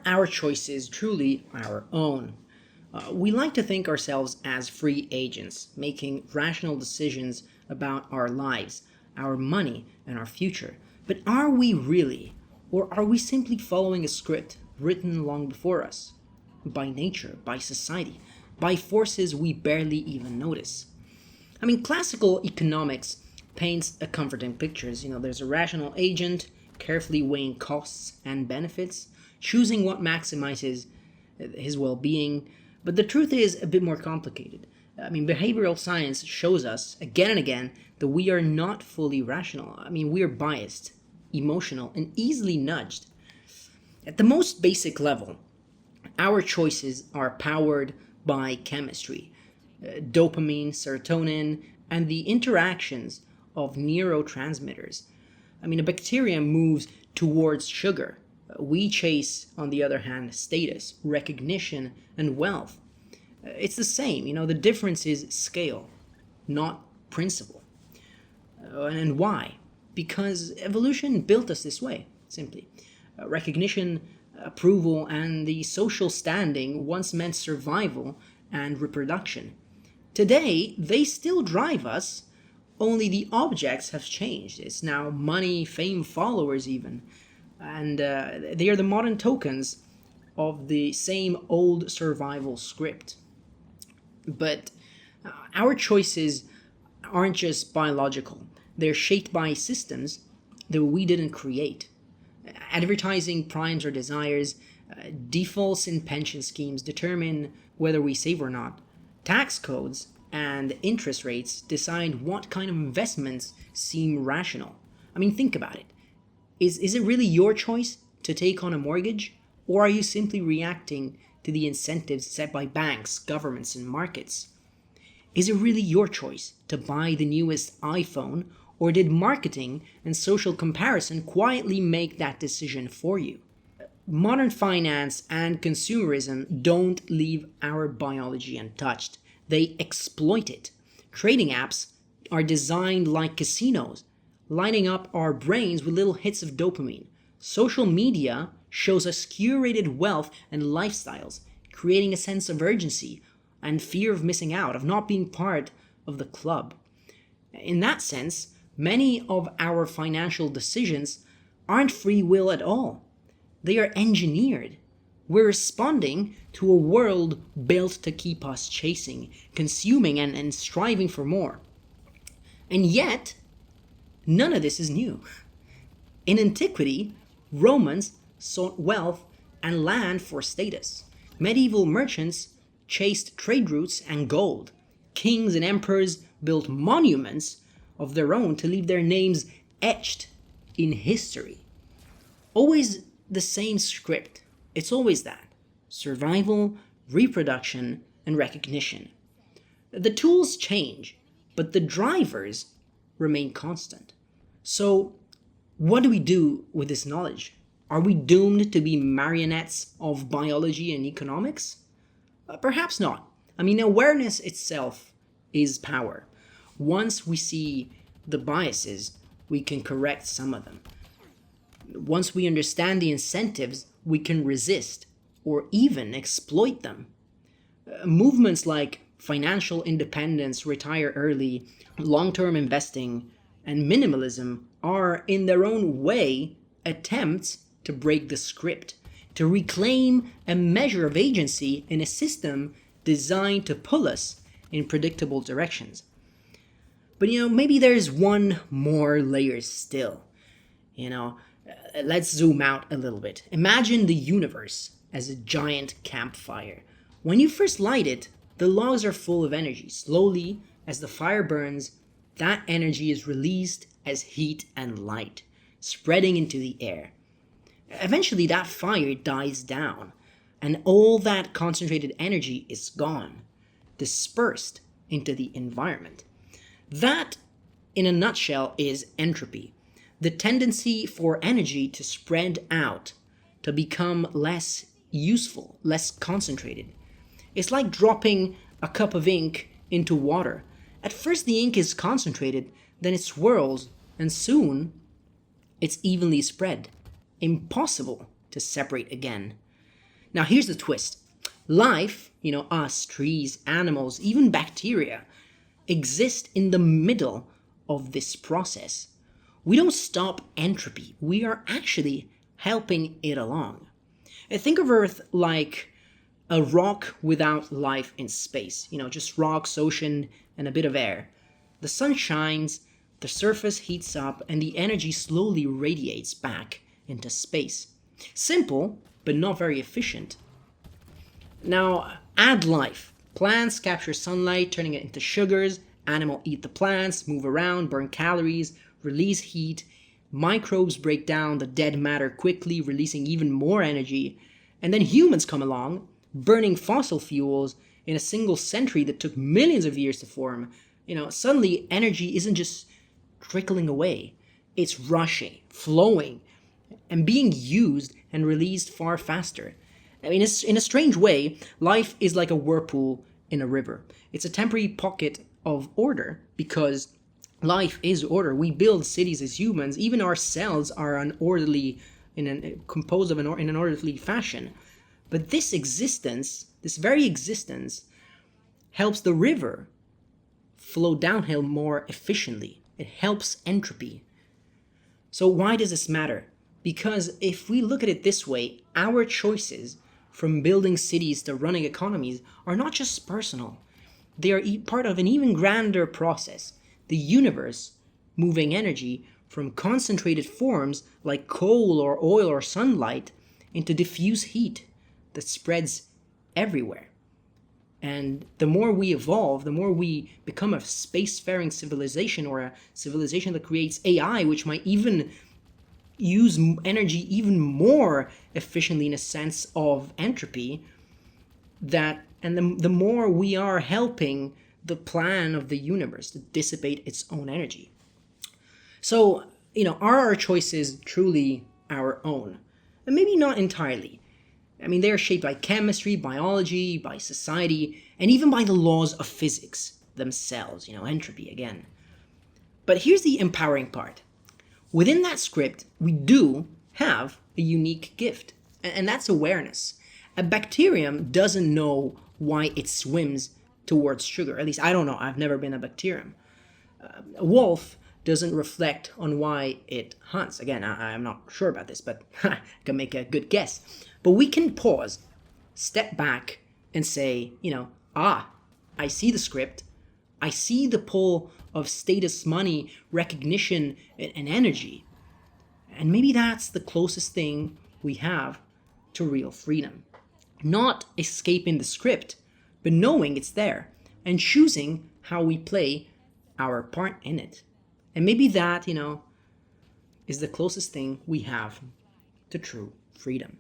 Are our choices truly our own? We like to think ourselves as free agents, making rational decisions about our lives, our money, and our future. But are we really? Or are we simply following a script written long before us? By nature, by society, by forces we barely even notice. Classical economics paints a comforting picture. There's a rational agent carefully weighing costs and benefits, choosing what maximizes his well-being. But the truth is a bit more complicated. Behavioral science shows us again and again that we are not fully rational. We are biased, emotional, and easily nudged. At the most basic level, our choices are powered by chemistry, dopamine, serotonin, and the interactions of neurotransmitters. A bacteria moves towards sugar. We chase, on the other hand, status, recognition, and wealth. It's the same, the difference is scale, not principle. And why? Because evolution built us this way, simply. Recognition, approval, and the social standing once meant survival and reproduction. Today, they still drive us, only the objects have changed. It's now money, fame, followers even. And they are the modern tokens of the same old survival script. But our choices aren't just biological. They're shaped by systems that we didn't create. Advertising primes our desires, defaults in pension schemes determine whether we save or not. Tax codes and interest rates decide what kind of investments seem rational. Think about it. Is it really your choice to take on a mortgage? Or are you simply reacting to the incentives set by banks, governments, and markets? Is it really your choice to buy the newest iPhone? Or did marketing and social comparison quietly make that decision for you? Modern finance and consumerism don't leave our biology untouched. They exploit it. Trading apps are designed like casinos, lining up our brains with little hits of dopamine. Social media shows us curated wealth and lifestyles, creating a sense of urgency and fear of missing out, of not being part of the club. In that sense, many of our financial decisions aren't free will at all. They are engineered. We're responding to a world built to keep us chasing, consuming, and striving for more. And yet, none of this is new. In antiquity, Romans sought wealth and land for status. Medieval merchants chased trade routes and gold. Kings and emperors built monuments of their own to leave their names etched in history. Always the same script. It's always that. Survival, reproduction, and recognition. The tools change, but the drivers remain constant. So, what do we do with this knowledge? Are we doomed to be marionettes of biology and economics? Perhaps not. Awareness itself is power. Once we see the biases, we can correct some of them. Once we understand the incentives, we can resist or even exploit them. Movements like financial independence, retire early, long-term investing, and minimalism are, in their own way, attempts to break the script, to reclaim a measure of agency in a system designed to pull us in predictable directions. But maybe there's one more layer still. Let's zoom out a little bit. Imagine the universe as a giant campfire. When you first light it, the logs are full of energy. Slowly, as the fire burns, that energy is released as heat and light, spreading into the air. Eventually, that fire dies down, and all that concentrated energy is gone, dispersed into the environment. That, in a nutshell, is entropy, the tendency for energy to spread out, to become less useful, less concentrated. It's like dropping a cup of ink into water. At first the ink is concentrated, then it swirls, and soon it's evenly spread. Impossible to separate again. Now, here's the twist. Life, us, trees, animals, even bacteria, exist in the middle of this process. We don't stop entropy. We are actually helping it along. Think of Earth like a rock without life in space. Just rocks, ocean, and a bit of air. The sun shines, the surface heats up, and the energy slowly radiates back into space. Simple, but not very efficient. Now, add life. Plants capture sunlight, turning it into sugars. Animals eat the plants, move around, burn calories, release heat. Microbes break down the dead matter quickly, releasing even more energy. And then humans come along, burning fossil fuels in a single century that took millions of years to form. Suddenly energy isn't just trickling away. It's rushing, flowing, and being used and released far faster. In a strange way, life is like a whirlpool in a river. It's a temporary pocket of order because life is order. We build cities as humans. Even our cells are composed in an orderly fashion. But this very existence, helps the river flow downhill more efficiently. It helps entropy. So why does this matter? Because if we look at it this way, our choices, from building cities to running economies, are not just personal. They are part of an even grander process. The universe moving energy from concentrated forms like coal or oil or sunlight into diffuse heat that spreads everywhere. And the more we evolve, the more we become a spacefaring civilization, or a civilization that creates AI, which might even use energy even more efficiently in a sense of entropy, the more we are helping the plan of the universe to dissipate its own energy. So, are our choices truly our own? And maybe not entirely. They are shaped by chemistry, biology, by society, and even by the laws of physics themselves, entropy again. But here's the empowering part. Within that script, we do have a unique gift, and that's awareness. A bacterium doesn't know why it swims towards sugar. At least I don't know. I've never been a bacterium. A wolf doesn't reflect on why it hunts. Again, I'm not sure about this, but I can make a good guess. But we can pause, step back, and say, I see the script. I see the pull of status, money, recognition, and energy. And maybe that's the closest thing we have to real freedom. Not escaping the script, but knowing it's there and choosing how we play our part in it. And maybe that, is the closest thing we have to true freedom.